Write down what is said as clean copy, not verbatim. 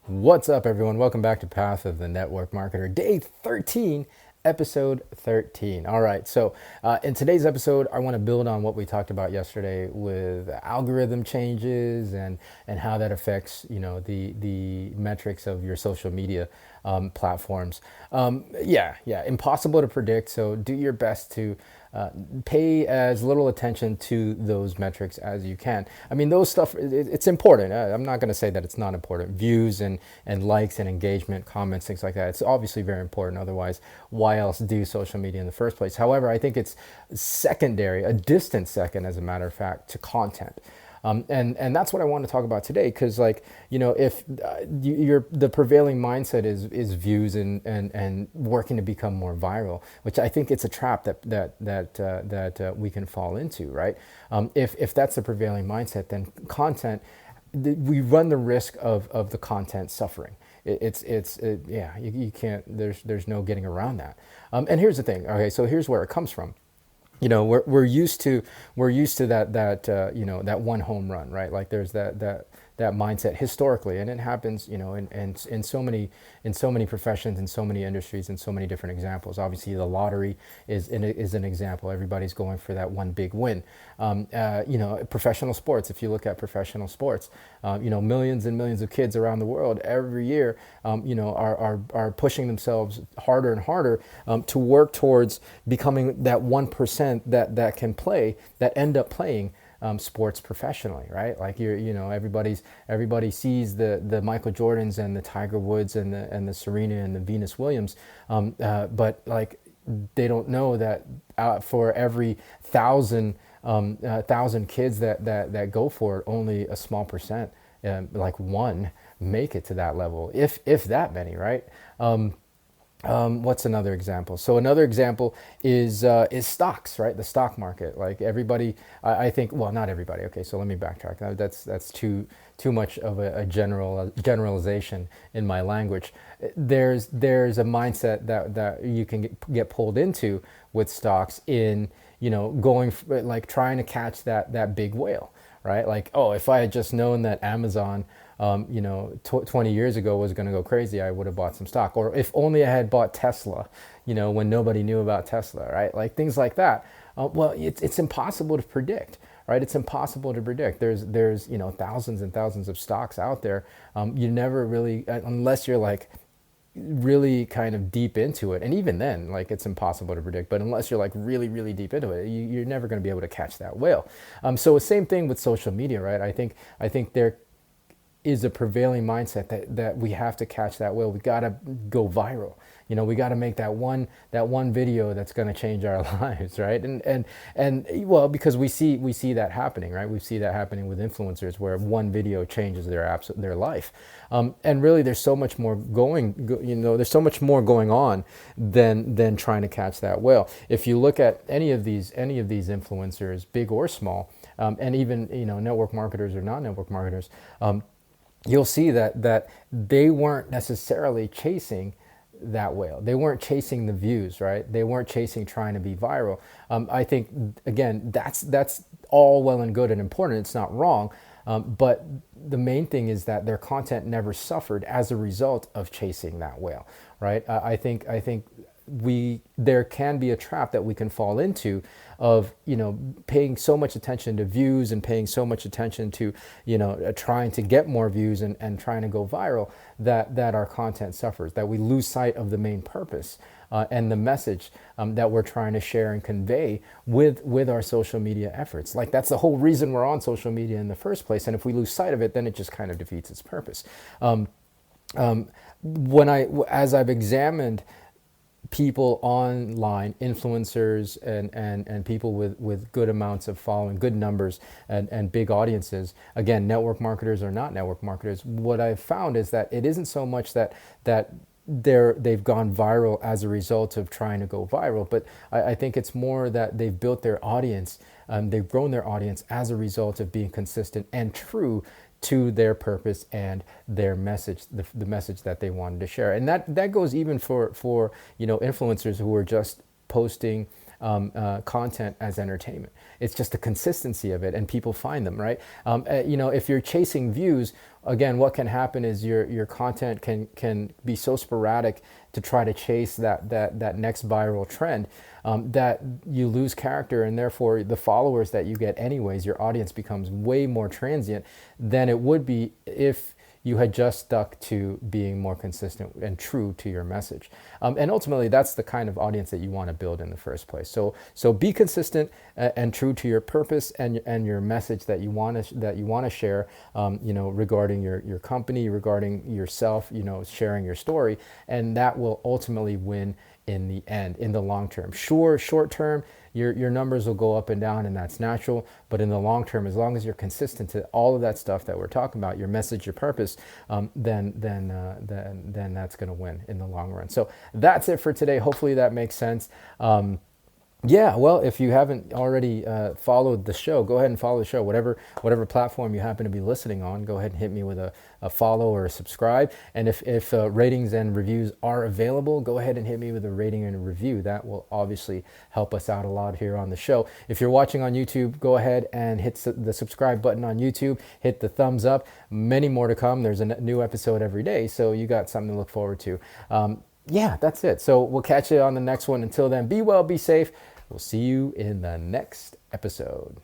What's up, everyone? Welcome back to Path of the Network Marketer, day 13, episode 13. All right, so in today's episode, I want to build on what we talked about yesterday with algorithm changes and how that affects, the metrics of your social media platforms. Yeah, impossible to predict. So do your best to pay as little attention to those metrics as you can. I mean, those stuff, it's important. I'm not going to say that it's not important. Views and likes and engagement, comments, things like that. It's obviously very important. Otherwise, why else do social media in the first place? However, I think it's secondary, a distant second, as a matter of fact, to content. And that's what I want to talk about today, because if the prevailing mindset is views and working to become more viral, which I think it's a trap that we can fall into, right? If that's the prevailing mindset, then we run the risk of the content suffering. You can't. There's no getting around that. And here's the thing. Okay, so here's where it comes from. We're used to that one home run, right? Like there's that mindset historically, and it happens in so many professions, in so many industries, in so many different examples. Obviously the lottery is an example. Everybody's going for that one big win. Professional sports, if you look at professional sports, millions and millions of kids around the world every year are pushing themselves harder and harder to work towards becoming that 1% that can play, that end up playing sports professionally, right? Like everybody sees the Michael Jordans and the Tiger Woods and the Serena and the Venus Williams, but like they don't know that for every thousand kids that go for it, only a small percent, like one, make it to that level, if that many, right? What's another example? So another example is stocks, right? The stock market. Like everybody, I think. Well, not everybody. Okay, so let me backtrack. That's too much of a generalization in my language. There's a mindset that you can get pulled into with stocks in like trying to catch that big whale, right? Like, oh, if I had just known that Amazon 20 years ago was going to go crazy, I would have bought some stock. Or if only I had bought Tesla, when nobody knew about Tesla, right? Like things like that. Well, it's impossible to predict, right? It's impossible to predict. There's thousands and thousands of stocks out there. You never really, unless you're like really kind of deep into it, and even then, like it's impossible to predict. But unless you're like really, really deep into it, you're never going to be able to catch that whale. So the same thing with social media, right? I think there is a prevailing mindset that we have to catch that whale. We got to go viral. We got to make that one video that's going to change our lives, right? And well, because we see that happening, right? We see that happening with influencers, where one video changes their life. And really, there's so much more there's so much more going on than trying to catch that whale. If you look at any of these influencers, big or small, and even network marketers or non-network marketers, you'll see that they weren't necessarily chasing that whale. They weren't chasing the views, right? They weren't chasing trying to be viral. I think, again, that's all well and good and important. It's not wrong. But the main thing is that their content never suffered as a result of chasing that whale, right? I think there can be a trap that we can fall into of paying so much attention to views and paying so much attention to trying to get more views and trying to go viral, that our content suffers, that we lose sight of the main purpose and the message that we're trying to share and convey with our social media efforts. Like that's the whole reason we're on social media in the first place, and if we lose sight of it, then it just kind of defeats its purpose. As I've examined people online, influencers and people with good amounts of following, good numbers and big audiences, again, network marketers or not network marketers, what I've found is that it isn't so much that they've gone viral as a result of trying to go viral, but I think it's more that they've built their audience, they've grown their audience as a result of being consistent and true to their purpose and their message, the message that they wanted to share. And that goes even for influencers who are just posting content as entertainment. It's just the consistency of it, and people find them, right? If you're chasing views, again, what can happen is your content can be so sporadic to try to chase that next viral trend, that you lose character, and therefore the followers that you get anyways, your audience becomes way more transient than it would be if you had just stuck to being more consistent and true to your message. And ultimately, that's the kind of audience that you want to build in the first place. So be consistent and true to your purpose and your message that you want to share. Regarding your company, regarding yourself. Sharing your story, and that will ultimately win in the end, in the long term. Sure, short term, your numbers will go up and down, and that's natural. But in the long term, as long as you're consistent to all of that stuff that we're talking about, your message, your purpose, then that's going to win in the long run. So that's it for today. Hopefully that makes sense. Yeah, well, if you haven't already followed the show, go ahead and follow the show. Whatever platform you happen to be listening on, go ahead and hit me with a follow or a subscribe. And if ratings and reviews are available, go ahead and hit me with a rating and a review. That will obviously help us out a lot here on the show. If you're watching on YouTube, go ahead and hit the subscribe button on YouTube. Hit the thumbs up. Many more to come. There's a new episode every day, so you got something to look forward to. Yeah, that's it. So we'll catch you on the next one. Until then, be well, be safe. We'll see you in the next episode.